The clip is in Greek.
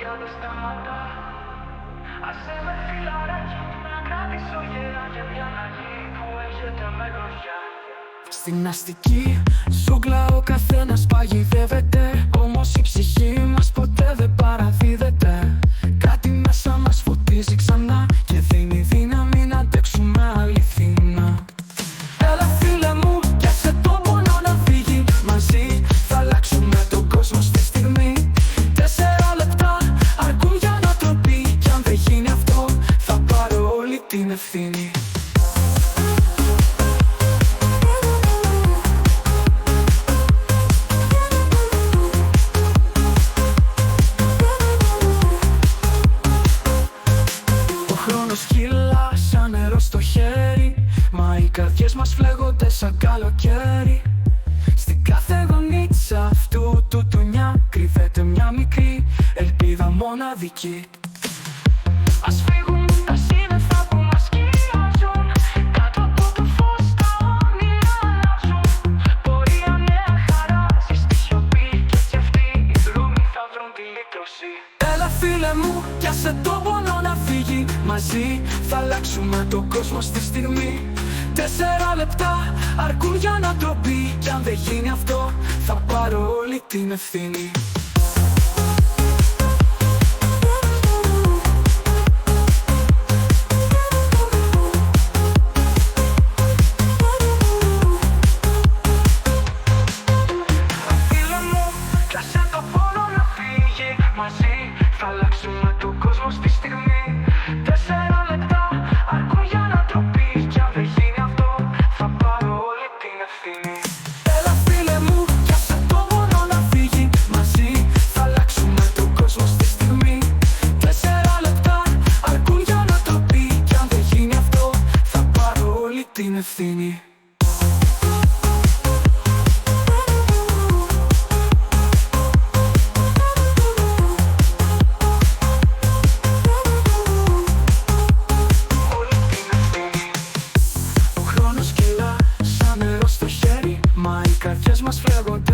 μάτια δεν σταματά. Άσε με φιλαράκι να κρατήσω γερά για μια αλλαγή που έρχεται με γροθιά. Στην αστική ζούγκλα ο καθένας παγιδεύεται, όμως η ψυχή μας ποτέ δεν παραδίδεται. Κάτι μέσα μας φωτίζει ξανά και δίνει δύναμη να αντέξουμε αληθινά. Έλα φίλε μου, πιάσε το πόνο να φύγει. Μαζί θα αλλάξουμε τον κόσμο στη στιγμή. 4 λεπτά αρκούν για να το πει. Κι αν δεν γίνει αυτό θα πάρω όλη την ευθύνη. Σκύλα σαν νερό στο χέρι, μα οι καρδιές μας φλέγονται σαν καλοκαίρι. Στην κάθε γωνίτσα αυτού του τουνιά κρύβεται μια μικρή ελπίδα μοναδική. Ας φύγουν τα σύννεφα που μας σκιάζουν, κάτω από το φως τα όνειρα αλλάζουν. Πορεία νέα χαράζει στη σιωπή κι έτσι αυτοί οι δρόμοι θα βρουν τη λύτρωση. Έλα φίλε μου, πιάσε το πόνο να φύγει. Μαζί θα αλλάξουμε τον κόσμο στη στιγμή. 4 λεπτά αρκούν για να το πει. Κι αν δεν γίνει αυτό θα πάρω όλη την ευθύνη. Φίλε μου, πιάσε το πόνο να φύγει. Μαζί θα αλλάξουμε τον κόσμο στη στιγμή. 4 λεπτά αρκούν για να το πεις. Κι αν δεν γίνει αυτό θα πάρω όλη την ευθύνη. Έλα φίλε μου, πιάσε το πόνο να φύγει. Μαζί θα αλλάξουμε τον κόσμο στη στιγμή. 4 λεπτά αρκούν για να το πει. Κι αν δεν γίνει αυτό θα πάρω όλη την ευθύνη. Μα οι καρδιές μας φλέγονται